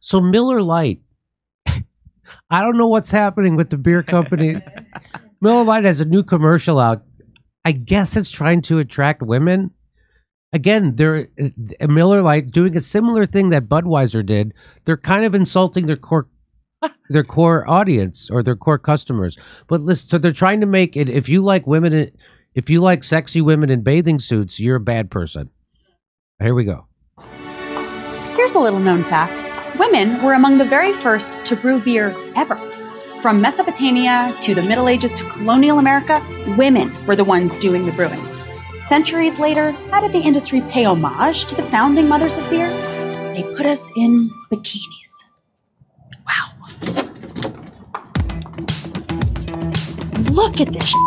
So Miller Lite, I don't know what's happening with the beer companies. Miller Lite has a new commercial out. I guess it's trying to attract women. Again, they're Miller Lite doing a similar thing that Budweiser did. They're kind of insulting their core audience or their core customers. But listen, so they're trying to make it, if you like women, if you like sexy women in bathing suits, you're a bad person. Here we go. Here's a little known fact. Women were among the very first to brew beer ever. From Mesopotamia to the Middle Ages to colonial America, women were the ones doing the brewing. Centuries later, how did the industry pay homage to the founding mothers of beer? They put us in bikinis. Wow. Look at this shit.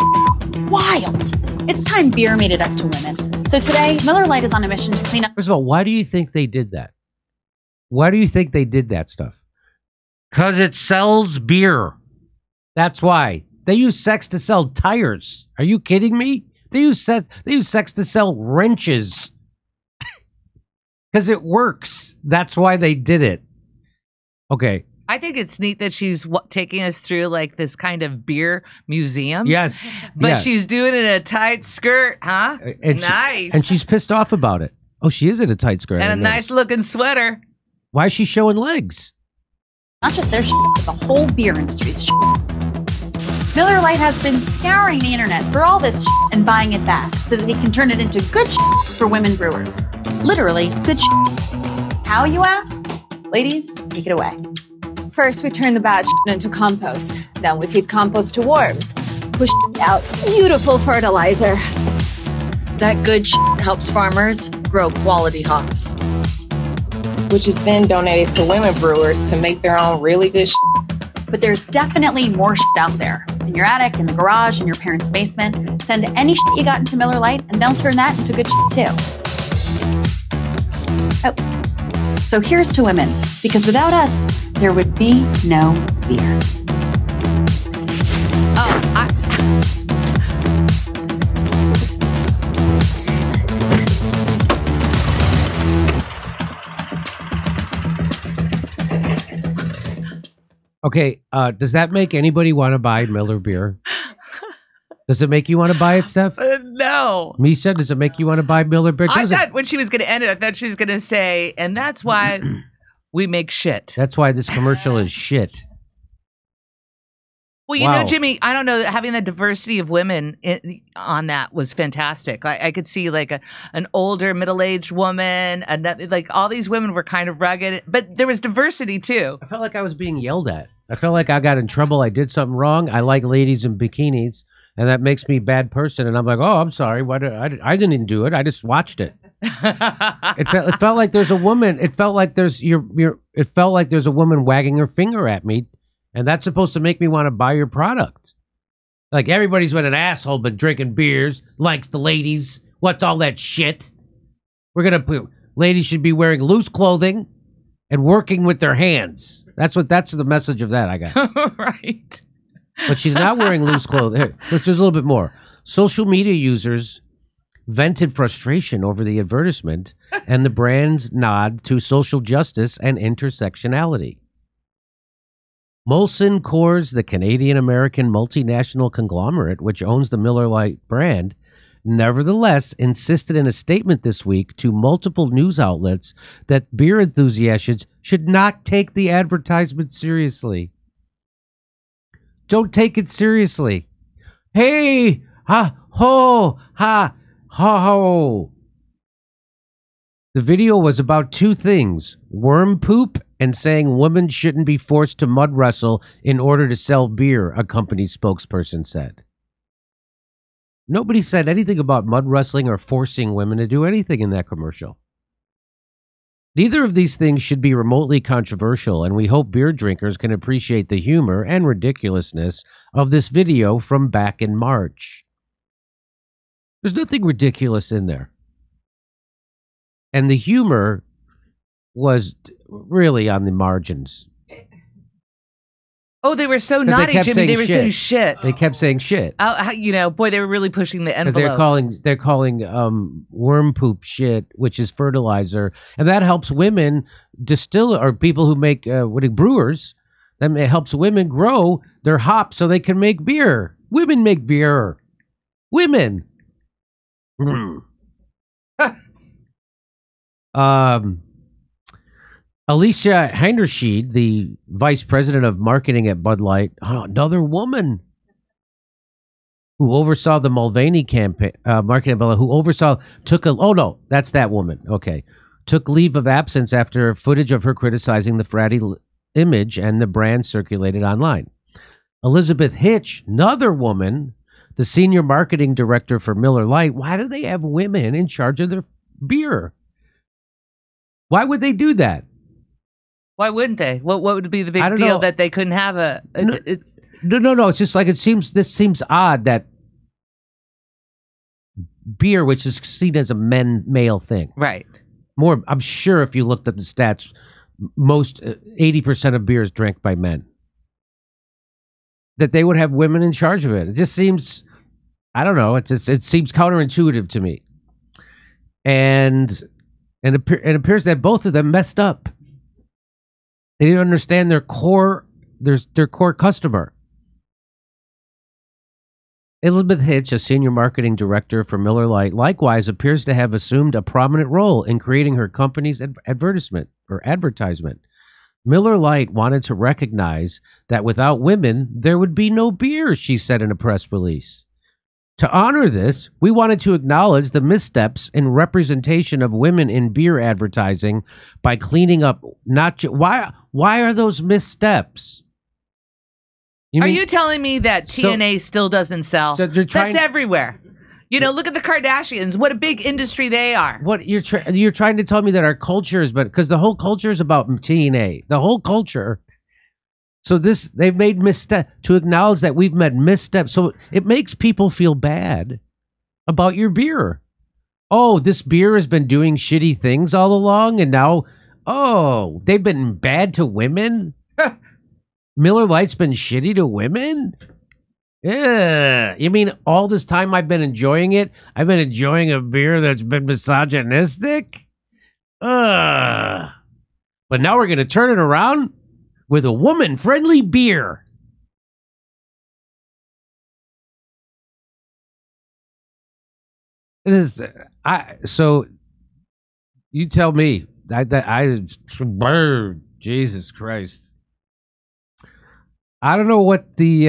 Wild. It's time beer made it up to women. So today, Miller Lite is on a mission to clean up. First of all, why do you think they did that? Why do you think they did that stuff? Because it sells beer. That's why. They use sex to sell tires. Are you kidding me? They use sex to sell wrenches. Because it works. That's why they did it. Okay. I think it's neat that she's taking us through like this kind of beer museum. Yes. But she's doing it in a tight skirt, huh? And nice. And she's pissed off about it. Oh, she is in a tight skirt. And a nice looking sweater. Why is she showing legs? Not just their shit, but the whole beer industry's shit. Miller Lite has been scouring the internet for all this shit and buying it back so that they can turn it into good shit for women brewers. Literally, good shit. How, you ask? Ladies, take it away. First, we turn the bad shit into compost. Then we feed compost to worms. Push out beautiful fertilizer. That good shit helps farmers grow quality hops, which is then donated to women brewers to make their own really good shit. But there's definitely more shit out there. In your attic, in the garage, in your parents' basement. Send any shit you got into Miller Lite, and they'll turn that into good shit too. Oh, so here's to women, because without us, there would be no beer. Okay, does that make anybody want to buy Miller beer? Does it make you want to buy it, Steph? No. Misha, does it make you want to buy Miller beer? I thought when she was going to end it, I thought she was going to say, and that's why we make shit. That's why this commercial is shit. Well, you know, Jimmy, I don't know, having the diversity of women on that was fantastic. I could see like an older middle-aged woman, like all these women were kind of rugged, but there was diversity too. I felt like I was being yelled at. I felt like I got in trouble. I did something wrong. I like ladies in bikinis, and that makes me a bad person. And I'm like, oh, I'm sorry. I didn't do it. I just watched it. It felt like there's a woman. It felt like there's It felt like there's a woman wagging her finger at me. And that's supposed to make me want to buy your product. Like everybody's been an asshole, but drinking beers, likes the ladies. What's all that shit? Ladies should be wearing loose clothing and working with their hands. That's the message of that I got. Right. But she's not wearing loose clothing. Here, there's a little bit more. Social media users vented frustration over the advertisement and the brand's nod to social justice and intersectionality. Molson Coors, the Canadian-American multinational conglomerate which owns the Miller Lite brand, nevertheless insisted in a statement this week to multiple news outlets that beer enthusiasts should not take the advertisement seriously. Don't take it seriously. Hey, ha, ho, ha, ho, ho. The video was about two things, worm poop and saying women shouldn't be forced to mud wrestle in order to sell beer, a company spokesperson said. Nobody said anything about mud wrestling or forcing women to do anything in that commercial. Neither of these things should be remotely controversial, and we hope beer drinkers can appreciate the humor and ridiculousness of this video from back in March. There's nothing ridiculous in there. And the humor was really on the margins. Oh, they were so 'Cause they naughty, kept Jimmy. saying They were saying shit. shit. They kept saying shit. Boy, they were really pushing the Because envelope. they're calling worm poop shit, which is fertilizer, and that helps women distill, or people who make brewers. That it helps women grow their hops so they can make beer. Women make beer. Women. Alicia Heinerschied, the vice president of marketing at Bud Light, another woman who oversaw the Mulvaney campaign, marketing at Bud Light, who oversaw, that's that woman. Okay. Took leave of absence after footage of her criticizing the fratty image and the brand circulated online. Elizabeth Hitch, another woman, the senior marketing director for Miller Lite. Why do they have women in charge of their beer? Why would they do that? Why wouldn't they? What would be the I big don't deal know. that they couldn't have No. It's No. It's just like this seems odd that beer, which is seen as a male thing. right. More, I'm sure if you looked at the stats, most 80% of beer is drank by men. That they would have women in charge of it. It just seems, I don't know. It seems counterintuitive to me. And it appears that both of them messed up. They didn't understand their core customer. Elizabeth Hitch, a senior marketing director for Miller Lite, likewise appears to have assumed a prominent role in creating her company's advertisement. Miller Lite wanted to recognize that without women, there would be no beer, she said in a press release. To honor this, we wanted to acknowledge the missteps in representation of women in beer advertising by cleaning up why are those missteps? Are you telling me that TNA still doesn't sell? So they're trying- That's everywhere. Look at the Kardashians. What a big industry they are. What you're trying to tell me that our culture is, but because the whole culture is about TNA, the whole culture. So they've made misstep to acknowledge that we've made missteps. So it makes people feel bad about your beer. Oh, this beer has been doing shitty things all along, and now, they've been bad to women. Miller Lite's been shitty to women. Yeah, you mean all this time I've been enjoying it? I've been enjoying a beer that's been misogynistic. But now we're gonna turn it around with a woman-friendly beer. So you tell me. Jesus Christ. I don't know what the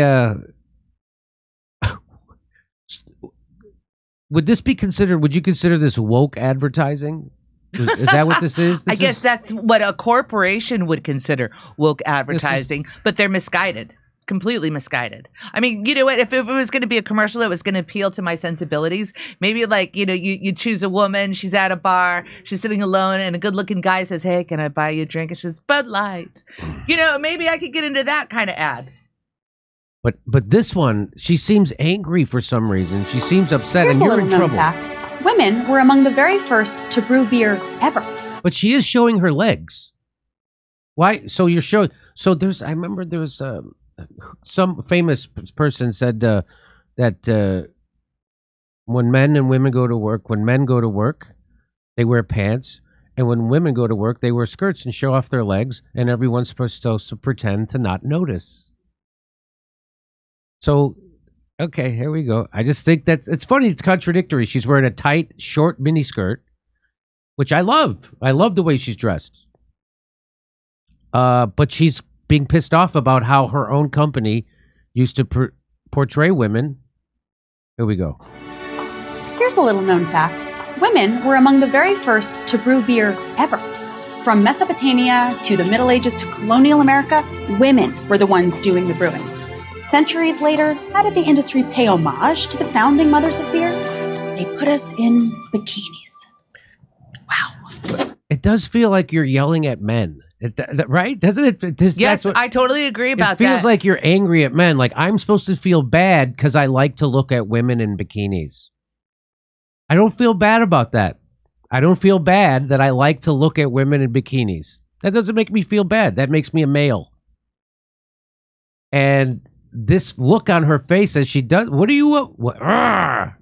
would you consider this woke advertising? Is that what this is? I guess that's what a corporation would consider woke advertising, but they're misguided. Completely misguided. I mean, you know what? If it was going to be a commercial that was going to appeal to my sensibilities, maybe you choose a woman, she's at a bar, she's sitting alone, and a good-looking guy says, "Hey, can I buy you a drink?" And she's Bud Light. Maybe I could get into that kind of ad. But this one, she seems angry for some reason. She seems upset, Here's and a you're little in known trouble. fact. Women were among the very first to brew beer ever. But she is showing her legs. Why? So you're showing. So I remember there was some famous person said that when men and women go to work, when men go to work, they wear pants. And when women go to work, they wear skirts and show off their legs. And everyone's supposed to pretend to not notice. So, okay, here we go. I just think it's funny. It's contradictory. She's wearing a tight, short mini skirt, which I love. I love the way she's dressed. But she's being pissed off about how her own company used to portray women. Here we go. Here's a little known fact. Women were among the very first to brew beer ever. From Mesopotamia to the Middle Ages to colonial America, women were the ones doing the brewing. Centuries later, how did the industry pay homage to the founding mothers of beer? They put us in bikinis. Wow. It does feel like you're yelling at men, right? Doesn't it? Yes, I totally agree about that. It feels like you're angry at men. Like I'm supposed to feel bad because I like to look at women in bikinis. I don't feel bad about that. I don't feel bad that I like to look at women in bikinis. That doesn't make me feel bad. That makes me a male. And this look on her face as she does, what do you want?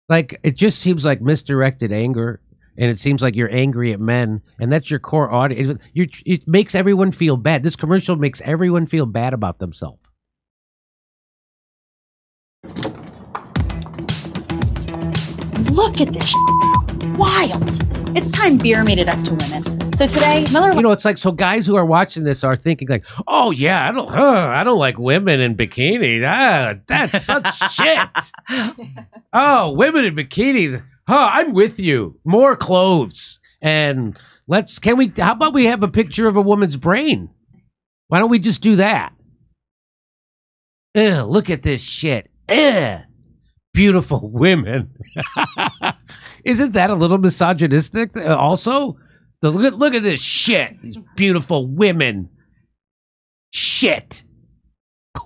Like, it just seems like misdirected anger. And it seems like you're angry at men. And that's your core audience. It makes everyone feel bad. This commercial makes everyone feel bad about themselves. Look at this wild. It's time beer made it up to women. So today, Miller... You know, it's like, so guys who are watching this are thinking like, oh yeah, I don't like women in bikinis. That's such shit. Oh, women in bikinis. I'm with you. More clothes. And how about we have a picture of a woman's brain? Why don't we just do that? Ugh, look at this shit. Ugh. Beautiful women. Isn't that a little misogynistic also? Look at this shit. These beautiful women. Shit.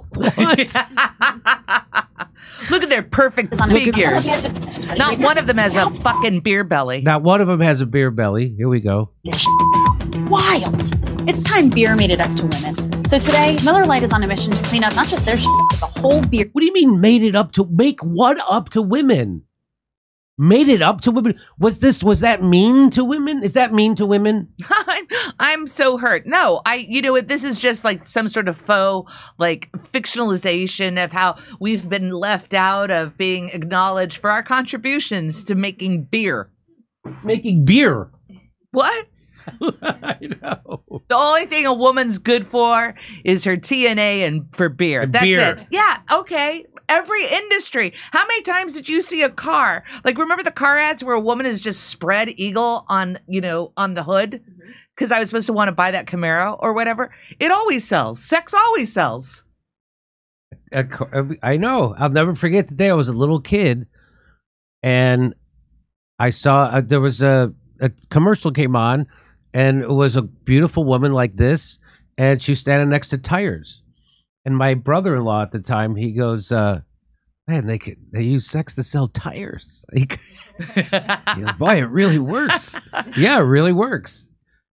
What? Look at their perfect figures. Not one of them has a fucking beer belly. Not one of them has a beer belly. Here we go. Wild. It's time beer made it up to women. So today, Miller Lite is on a mission to clean up not just their shit, but the whole beer. What do you mean made it up to? Make what up to women? Made it up to women? Was that mean to women? Is that mean to women? I'm so hurt. No, this is just like some sort of faux, like, fictionalization of how we've been left out of being acknowledged for our contributions to making beer. Making beer? What? I know. The only thing a woman's good for is her TNA and for beer. That's it. Yeah, okay. Every industry. How many times did you see a car? Like, remember the car ads where a woman is just spread eagle on the hood? Because I was supposed to want to buy that Camaro or whatever. It always sells. Sex always sells. I know. I'll never forget the day I was a little kid and I saw there was a commercial came on. And it was a beautiful woman like this, and she was standing next to tires. And my brother-in-law at the time, he goes, "Man, they use sex to sell tires." Boy, it really works. Yeah, it really works.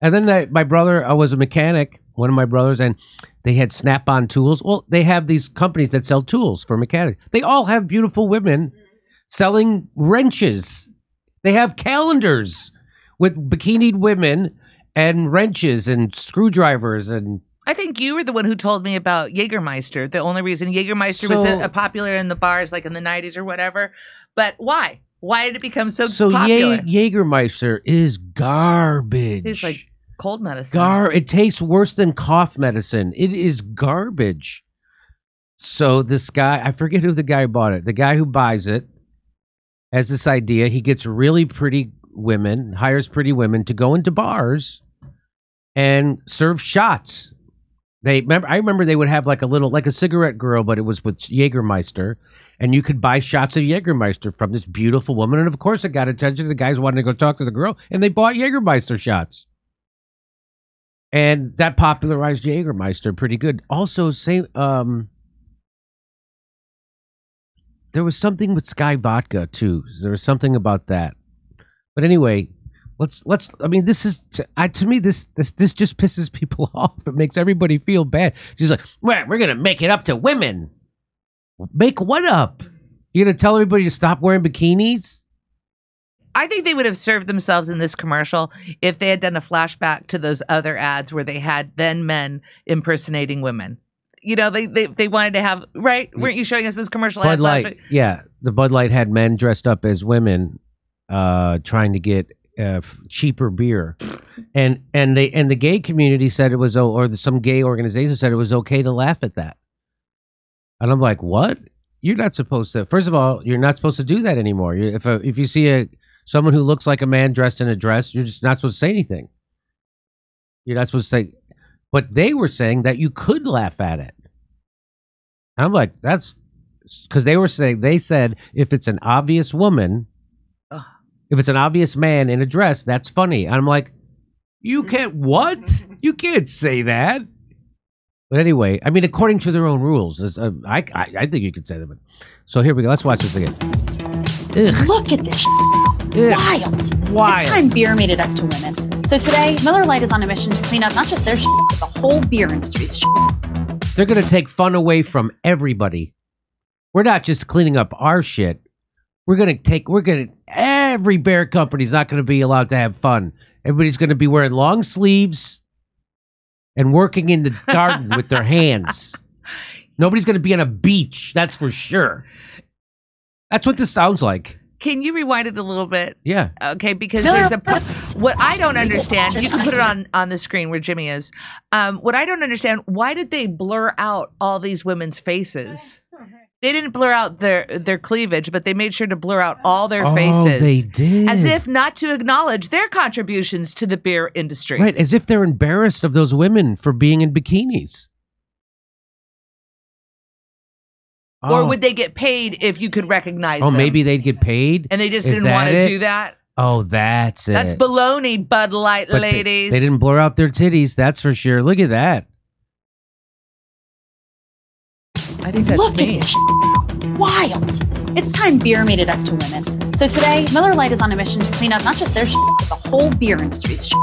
And then my brother was a mechanic, one of my brothers, and they had Snap-on tools. Well, they have these companies that sell tools for mechanics. They all have beautiful women selling wrenches. They have calendars with bikinied women and wrenches and screwdrivers. And I think you were the one who told me about Jägermeister. The only reason Jägermeister was popular in the bars, like in the 90s or whatever. But why? Why did it become so popular? Jägermeister is garbage. It's like cold medicine. It tastes worse than cough medicine. It is garbage. So this guy, I forget who the guy bought it. The guy who buys it has this idea. He gets really pretty women, hires pretty women to go into bars and serve shots. I remember they would have like a cigarette girl, but it was with Jägermeister, and you could buy shots of Jägermeister from this beautiful woman. And of course, it got attention. The guys wanted to go talk to the girl, and they bought Jägermeister shots, and that popularized Jägermeister pretty good. Also, there was something with Sky Vodka too. There was something about that. But anyway, let's. I mean, this is to me. This just pisses people off. It makes everybody feel bad. She's like, we're gonna make it up to women. Make what up? You're gonna tell everybody to stop wearing bikinis? I think they would have served themselves in this commercial if they had done a flashback to those other ads where they had then men impersonating women. You know, they wanted to have, right? Weren't you showing us this commercial Bud ads Light, last week? Yeah, the Bud Light had men dressed up as women, trying to get cheaper beer, and the gay community said it was, or some gay organization said it was okay to laugh at that. And I'm like, what? You're not supposed to. First of all, you're not supposed to do that anymore. If you see someone who looks like a man dressed in a dress, you're just not supposed to say anything. You're not supposed to say. But they were saying that you could laugh at it. And I'm like, that's because they said if it's an obvious woman, if it's an obvious man in a dress, that's funny. And I'm like, you can't, what? You can't say that. But anyway, I mean, according to their own rules, I think you could say that. So here we go. Let's watch this again. Ugh. Look at this. Ugh. Wild. Wild. It's time beer made it up to women. So today, Miller Lite is on a mission to clean up not just their shit, but the whole beer industry's shit. They're going to take fun away from everybody. We're not just cleaning up our shit. Every beer company's not going to be allowed to have fun. Everybody's going to be wearing long sleeves and working in the garden with their hands. Nobody's going to be on a beach, that's for sure. That's what this sounds like. Can you rewind it a little bit? Yeah. Okay, because there's what I don't understand. You can put it on the screen where Jimmy is. What I don't understand, why did they blur out all these women's faces? They didn't blur out their cleavage, but they made sure to blur out all their faces. Oh, they did. As if not to acknowledge their contributions to the beer industry. Right, as if they're embarrassed of those women for being in bikinis. Or would they get paid if you could recognize them? Oh, maybe they'd get paid? And they just didn't want to do that? Oh, that's it. That's baloney, Bud Light ladies. They didn't blur out their titties, that's for sure. Look at that. I think that's Look me. at this wild. It's time beer made it up to women. So today, Miller Lite is on a mission to clean up not just their shit, but the whole beer industry's shit.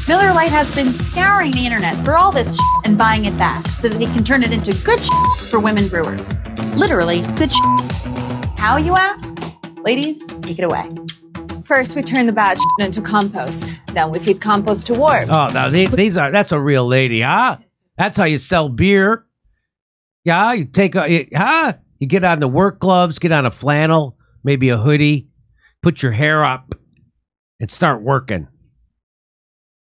Miller Lite has been scouring the internet for all this shit and buying it back so that they can turn it into good shit for women brewers. Literally, good shit. How, you ask? Ladies, take it away. First, we turn the bad shit into compost. Then we feed compost to worms. Oh, now that's a real lady, huh? That's how you sell beer. Yeah, you get on the work gloves, get on a flannel, maybe a hoodie, put your hair up, and start working.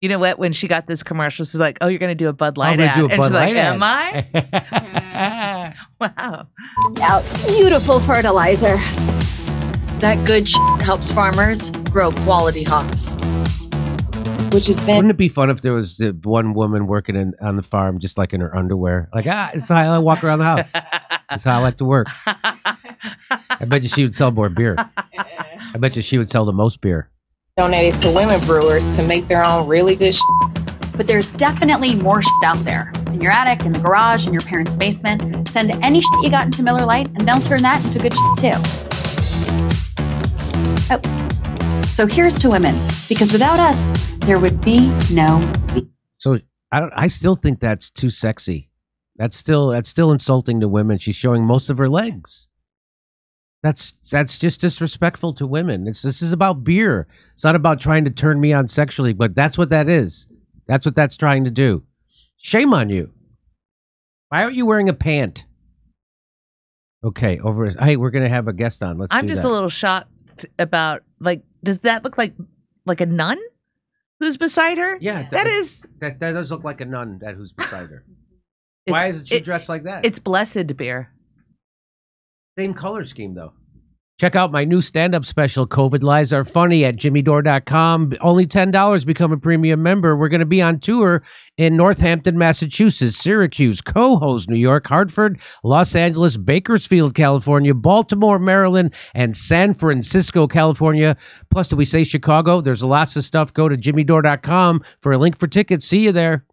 You know what? When she got this commercial, she's like, "Oh, you're going to do a Bud Light I'm ad." gonna do a Bud Light Am ad. I? Wow. Out beautiful fertilizer. That good helps farmers grow quality hops. Which is then Wouldn't it be fun if there was one woman working on the farm just like in her underwear? Like, it's how I walk around the house. That's how I like to work. I bet you she would sell more beer. I bet you she would sell the most beer. donated to women brewers to make their own really good But there's definitely more shit out there. In your attic, in the garage, in your parents' basement. Send any shit you got into Miller Lite, and they'll turn that into good shit too. Oh. So here's to women, because without us, there would be no we. So I still think that's too sexy. That's still insulting to women. She's showing most of her legs. That's just disrespectful to women. This is about beer. It's not about trying to turn me on sexually, but that's what that is. That's what that's trying to do. Shame on you. Why aren't you wearing a pant? Okay, hey, we're gonna have a guest on. I'm just a little shocked about, like, does that look like a nun who's beside her? Yeah, that does look like a nun who's beside her. Why is she dressed like that? It's blessed beer. Same color scheme, though. Check out my new stand-up special, COVID Lies Are Funny, at jimmydore.com. Only $10. Become a premium member. We're going to be on tour in Northampton, Massachusetts, Syracuse, Cohoes, New York, Hartford, Los Angeles, Bakersfield, California, Baltimore, Maryland, and San Francisco, California. Plus, did we say Chicago? There's lots of stuff. Go to jimmydore.com for a link for tickets. See you there.